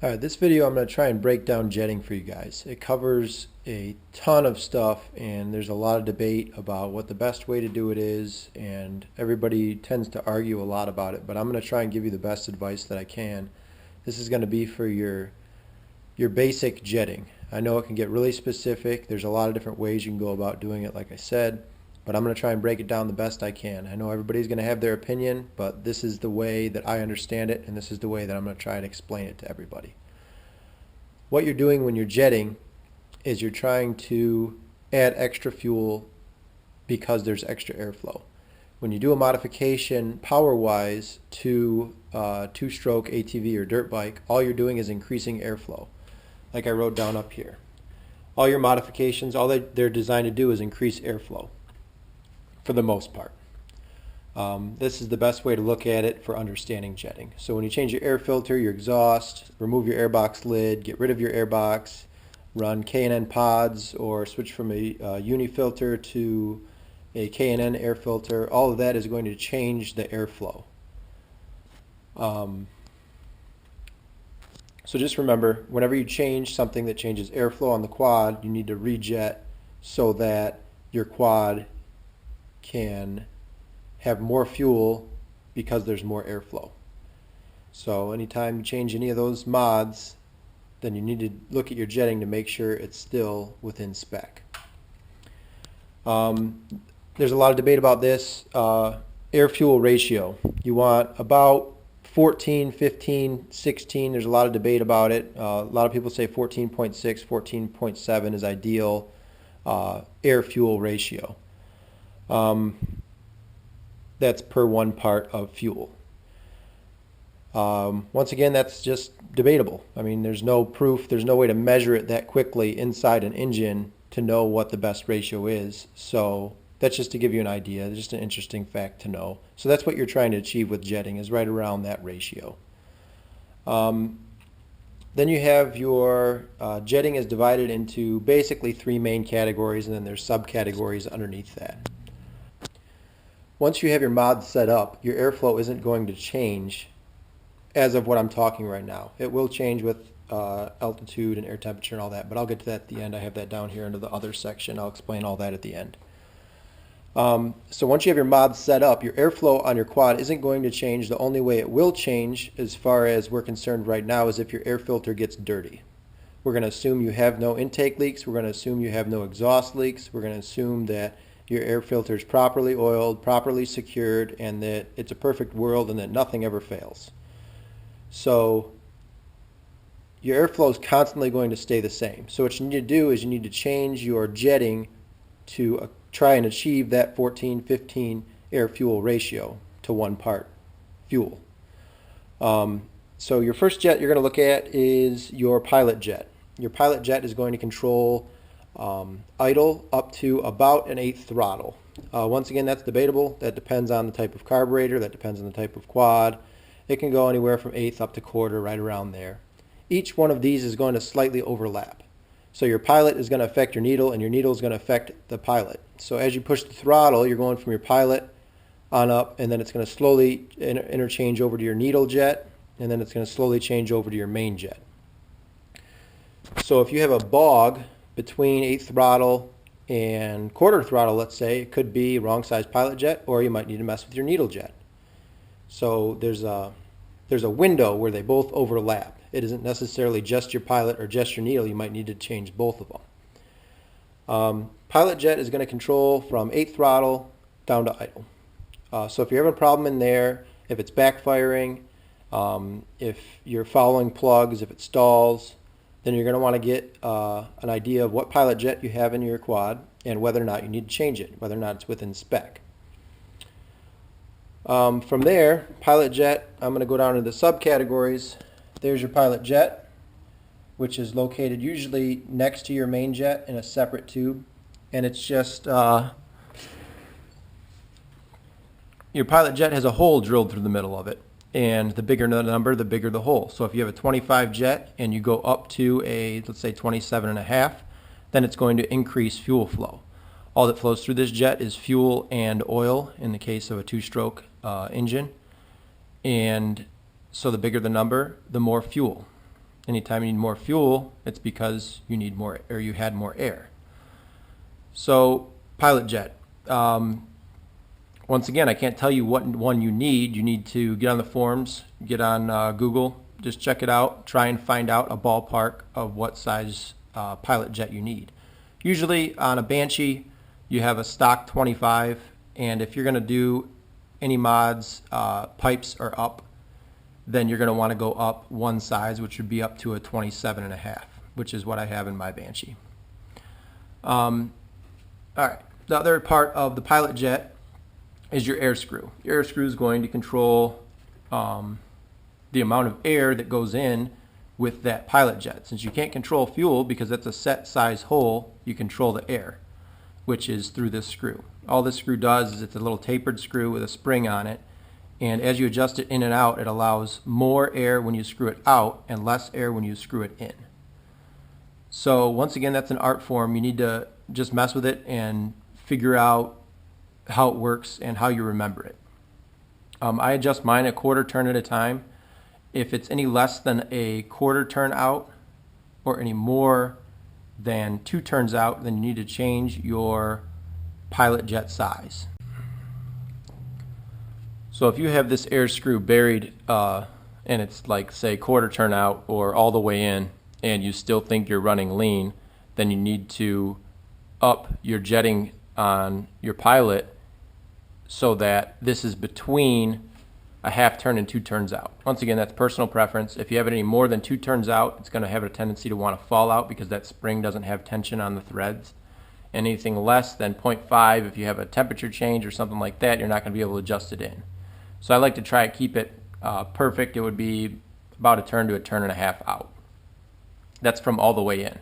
Alright, this video I'm going to try and break down jetting for you guys. It covers a ton of stuff and there's a lot of debate about what the best way to do it is, and everybody tends to argue a lot about it, but I'm going to try and give you the best advice that I can. This is going to be for your basic jetting. I know it can get really specific. There's a lot of different ways you can go about doing it, like I said, but I'm going to try and break it down the best I can. I know everybody's going to have their opinion, but this is the way that I understand it, and this is the way that I'm going to try and explain it to everybody. What you're doing when you're jetting is you're trying to add extra fuel because there's extra airflow. When you do a modification power-wise to two-stroke ATV or dirt bike, all you're doing is increasing airflow, like I wrote down up here. All your modifications, all they're designed to do is increase airflow for the most part. This is the best way to look at it for understanding jetting. So when you change your air filter, your exhaust, remove your airbox lid, get rid of your airbox, run K&N pods, or switch from a uni filter to a K&N air filter, all of that is going to change the airflow. So just remember, whenever you change something that changes airflow on the quad, you need to rejet so that your quad can have more fuel because there's more airflow. So anytime you change any of those mods, then you need to look at your jetting to make sure it's still within spec. There's a lot of debate about this. Air-fuel ratio. You want about 14, 15, 16. There's a lot of debate about it. A lot of people say 14.6, 14.7 is ideal air-fuel ratio. That's per 1 part of fuel. Once again, that's just debatable. I mean, there's no proof, there's no way to measure it that quickly inside an engine to know what the best ratio is. So that's just to give you an idea, just an interesting fact to know. So that's what you're trying to achieve with jetting, is right around that ratio. Then you have your jetting is divided into basically 3 main categories, and then there's subcategories underneath that. Once you have your mods set up, your airflow isn't going to change as of what I'm talking right now. It will change with altitude and air temperature and all that, but I'll get to that at the end. I have that down here under the other section. I'll explain all that at the end. So once you have your mods set up, your airflow on your quad isn't going to change. The only way it will change, as far as we're concerned right now, is if your air filter gets dirty. We're going to assume you have no intake leaks. We're going to assume you have no exhaust leaks. We're going to assume that your air filter is properly oiled, properly secured, and that it's a perfect world and that nothing ever fails. So your airflow is constantly going to stay the same. So what you need to do is you need to change your jetting to try and achieve that 14-15 air-fuel ratio to 1 part fuel. So your first jet you're going to look at is your pilot jet. Your pilot jet is going to control idle up to about an 1/8 throttle. Once again, that's debatable. That depends on the type of carburetor. That depends on the type of quad. It can go anywhere from 1/8 up to 1/4, right around there. Each one of these is going to slightly overlap. So your pilot is going to affect your needle, and your needle is going to affect the pilot. So as you push the throttle, you're going from your pilot on up, and then it's going to slowly interchange over to your needle jet, and then it's going to slowly change over to your main jet. So if you have a bog between 1/8 throttle and 1/4 throttle, let's say, it could be wrong size pilot jet, or you might need to mess with your needle jet. So there's a window where they both overlap. It isn't necessarily just your pilot or just your needle. You might need to change both of them. Pilot jet is going to control from 1/8 throttle down to idle. So if you're having a problem in there, if it's backfiring, if you're following plugs, if it stalls, then you're going to want to get an idea of what pilot jet you have in your quad and whether or not you need to change it, whether or not it's within spec. From there, pilot jet, I'm going to go down to the subcategories. There's your pilot jet, which is located usually next to your main jet in a separate tube, and it's just your pilot jet has a hole drilled through the middle of it. And the bigger the number, the bigger the hole. So if you have a 25 jet and you go up to a, let's say 27.5, then it's going to increase fuel flow. All that flows through this jet is fuel and oil in the case of a 2-stroke engine. And so the bigger the number, the more fuel. Anytime you need more fuel, it's because you need more, or you had more air. So pilot jet. Once again, I can't tell you what one you need. You need to get on the forums, get on Google, just check it out, try and find out a ballpark of what size pilot jet you need. Usually on a Banshee, you have a stock 25, and if you're going to do any mods, pipes or up, then you're going to want to go up one size, which would be up to a 27.5, which is what I have in my Banshee. All right, the other part of the pilot jet is your air screw. Your air screw is going to control the amount of air that goes in with that pilot jet. Since you can't control fuel because that's a set size hole, you control the air, which is through this screw. All this screw does is it's a little tapered screw with a spring on it, and as you adjust it in and out, it allows more air when you screw it out and less air when you screw it in. So once again, that's an art form. You need to just mess with it and figure out how it works and how you remember it. I adjust mine a quarter turn at a time. If it's any less than a quarter turn out or any more than 2 turns out, then you need to change your pilot jet size. So if you have this air screw buried and it's like, say, quarter turn out or all the way in, and you still think you're running lean, then you need to up your jetting on your pilot so that this is between a half turn and 2 turns out. Once again, that's personal preference. If you have it any more than 2 turns out, it's going to have a tendency to want to fall out because that spring doesn't have tension on the threads. Anything less than 0.5, if you have a temperature change or something like that, you're not going to be able to adjust it in. So I like to try to keep it perfect. It would be about a turn to a turn and a half out. That's from all the way in.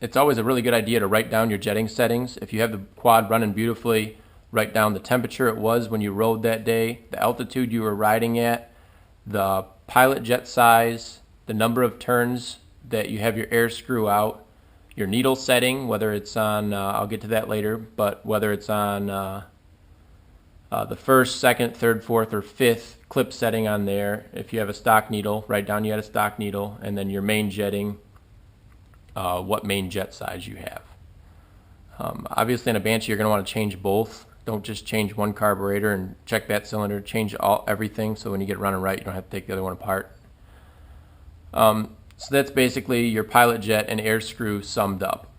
It's always a really good idea to write down your jetting settings. If you have the quad running beautifully, write down the temperature it was when you rode that day, the altitude you were riding at, the pilot jet size, the number of turns that you have your air screw out, your needle setting, whether it's on, I'll get to that later, but whether it's on the first, second, third, fourth, or fifth clip setting on there. If you have a stock needle, write down you had a stock needle, and then your main jetting, what main jet size you have. Obviously in a Banshee, you're going to want to change both. Don't just change one carburetor and check that cylinder. Change everything so when you get running right, you don't have to take the other one apart. So that's basically your pilot jet and air screw summed up.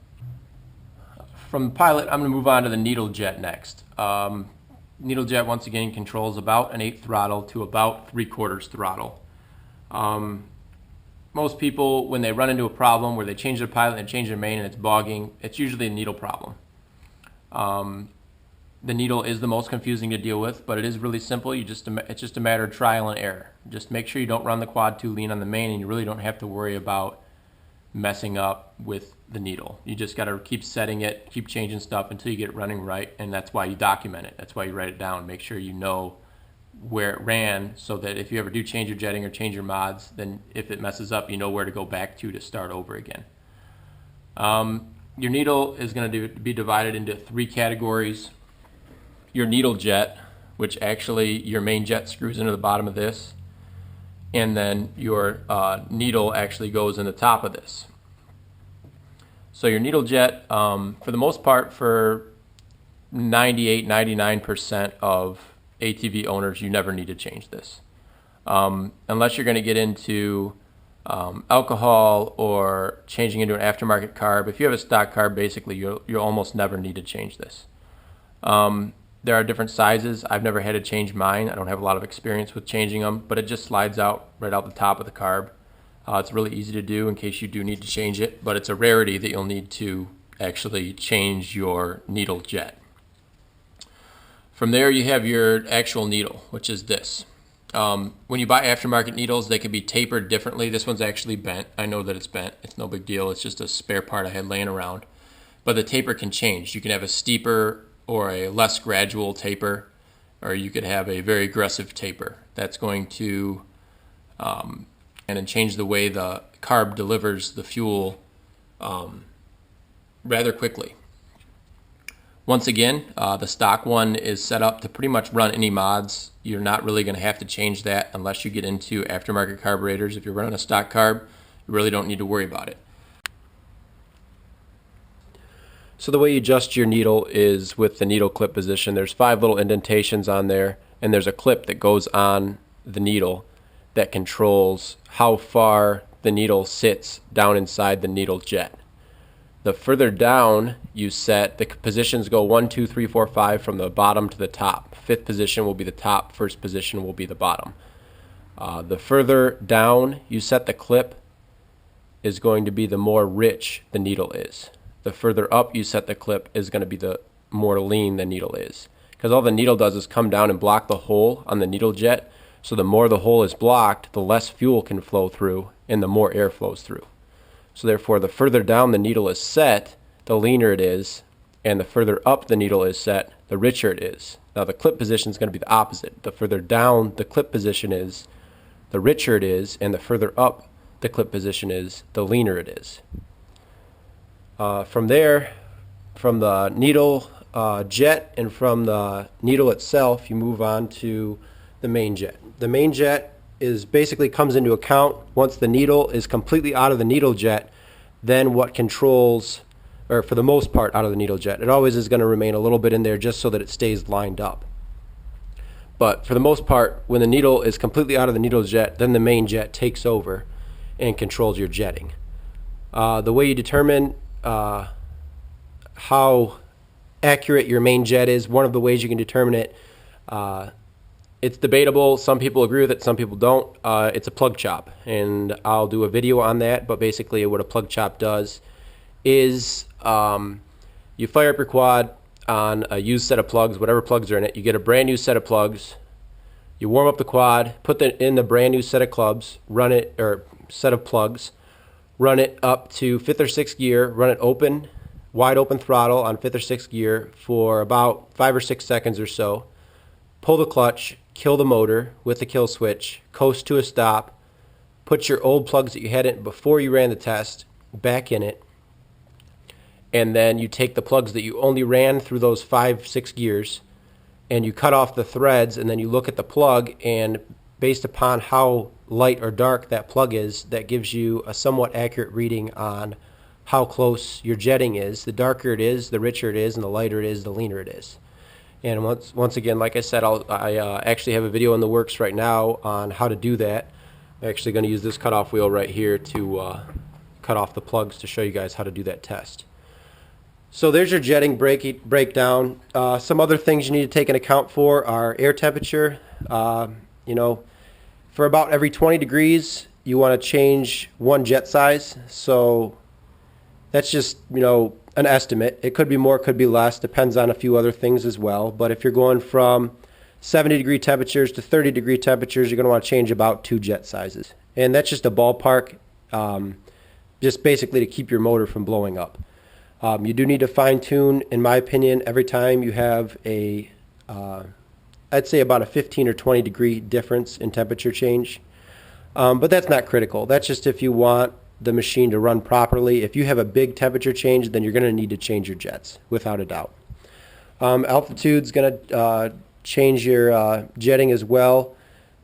From the pilot, I'm going to move on to the needle jet next. Needle jet, once again, controls about an 1/8 throttle to about 3/4 throttle. Most people, when they run into a problem where they change their pilot and change their main and it's bogging, it's usually a needle problem. The needle is the most confusing to deal with, but it is really simple. It's just a matter of trial and error. Just make sure you don't run the quad too lean on the main, and you really don't have to worry about messing up with the needle. You just got to keep setting it, keep changing stuff until you get it running right, and that's why you document it. That's why you write it down. Make sure you know where it ran so that if you ever do change your jetting or change your mods, then if it messes up, you know where to go back to start over again. Your needle is going to be divided into 3 categories. Your needle jet, which actually your main jet screws into the bottom of this, and then your needle actually goes in the top of this. So your needle jet, for the most part, for 98-99% of ATV owners, you never need to change this. Unless you're going to get into alcohol or changing into an aftermarket carb. If you have a stock carb, basically you'll almost never need to change this. There are different sizes. I've never had to change mine. I don't have a lot of experience with changing them, but it just slides out right out the top of the carb. It's really easy to do in case you do need to change it, but it's a rarity that you'll need to actually change your needle jet. From there, you have your actual needle, which is this. When you buy aftermarket needles, they can be tapered differently. This one's actually bent. I know that it's bent. It's no big deal. It's just a spare part I had laying around. But the taper can change. You can have a steeper or a less gradual taper, or you could have a very aggressive taper. That's going to and change the way the carb delivers the fuel rather quickly. Once again, the stock one is set up to pretty much run any mods. You're not really going to have to change that unless you get into aftermarket carburetors. If you're running a stock carb, you really don't need to worry about it. So the way you adjust your needle is with the needle clip position. There's 5 little indentations on there, and there's a clip that goes on the needle that controls how far the needle sits down inside the needle jet. The further down you set, the positions go 1, 2, 3, 4, 5 from the bottom to the top. 5th position will be the top, 1st position will be the bottom. The further down you set the clip is going to be the more rich the needle is. The further up you set the clip is going to be the more lean the needle is. Because all the needle does is come down and block the hole on the needle jet. So the more the hole is blocked, the less fuel can flow through and the more air flows through. So therefore, the further down the needle is set, the leaner it is, and the further up the needle is set, the richer it is. Now the clip position is going to be the opposite. The further down the clip position is, the richer it is, and the further up the clip position is, the leaner it is. From there, from the needle jet and from the needle itself, you move on to the main jet. The main jet is basically comes into account once the needle is completely out of the needle jet, then what controls, or for the most part out of the needle jet. It always is going to remain a little bit in there just so that it stays lined up. But for the most part, when the needle is completely out of the needle jet, then the main jet takes over and controls your jetting. The way you determine how accurate your main jet is, one of the ways you can determine it, it's debatable. Some people agree with it, some people don't. It's a plug chop, and I'll do a video on that, but basically what a plug chop does is you fire up your quad on a used set of plugs, whatever plugs are in it. You get a brand new set of plugs, you warm up the quad, put it in the brand new set of clubs, run it, or set of plugs, run it up to 5th or 6th gear, run it open, wide open throttle on 5th or 6th gear for about 5 or 6 seconds or so. Pull the clutch, kill the motor with the kill switch, coast to a stop, put your old plugs that you had in before you ran the test back in it, and then you take the plugs that you only ran through those 5, 6 gears, and you cut off the threads, and then you look at the plug, and based upon how light or dark that plug is, that gives you a somewhat accurate reading on how close your jetting is. The darker it is, the richer it is, and the lighter it is, the leaner it is. And once again, like I said, I actually have a video in the works right now on how to do that. I'm actually going to use this cutoff wheel right here to cut off the plugs to show you guys how to do that test. So there's your jetting breakdown. Some other things you need to take into account for are air temperature. You know, for about every 20 degrees, you want to change one jet size. So that's just, you know, an estimate. It could be more, could be less, depends on a few other things as well. But if you're going from 70 degree temperatures to 30 degree temperatures, you're going to want to change about 2 jet sizes. And that's just a ballpark, just basically to keep your motor from blowing up. You do need to fine tune, in my opinion, every time you have a, I'd say about a 15 or 20 degree difference in temperature change. But that's not critical. That's just if you want the machine to run properly. If you have a big temperature change, then you're going to need to change your jets, without a doubt. Altitude's going to change your jetting as well.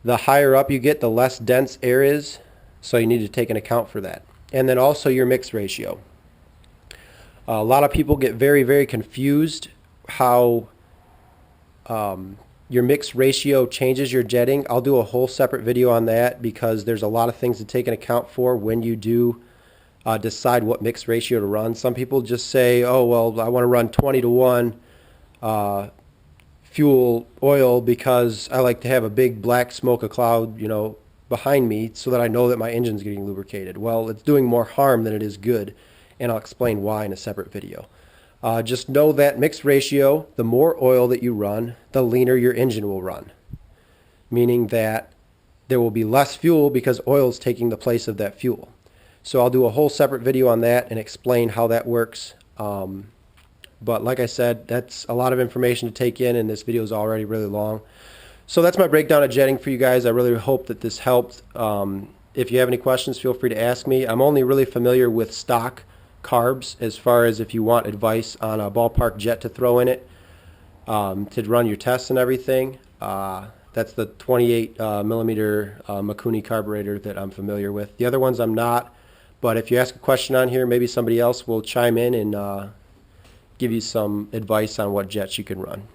The higher up you get, the less dense air is, so you need to take an account for that. And then also your mix ratio. A lot of people get very, very confused how your mix ratio changes your jetting. I'll do a whole separate video on that because there's a lot of things to take into account for when you do decide what mix ratio to run. Some people just say, oh, well, I want to run 20 to 1 fuel oil because I like to have a big black smoke, a cloud, you know, behind me so that I know that my engine's getting lubricated. Well, it's doing more harm than it is good, and I'll explain why in a separate video. Just know that mix ratio, the more oil that you run, the leaner your engine will run. Meaning that there will be less fuel because oil is taking the place of that fuel. So I'll do a whole separate video on that and explain how that works. But like I said, that's a lot of information to take in, and this video is already really long. So that's my breakdown of jetting for you guys. I really hope that this helped. If you have any questions, feel free to ask me. I'm only really familiar with stock carbs as far as if you want advice on a ballpark jet to throw in it to run your tests and everything. That's the 28 millimeter Mikuni carburetor that I'm familiar with. The other ones I'm not, but if you ask a question on here, maybe somebody else will chime in and give you some advice on what jets you can run.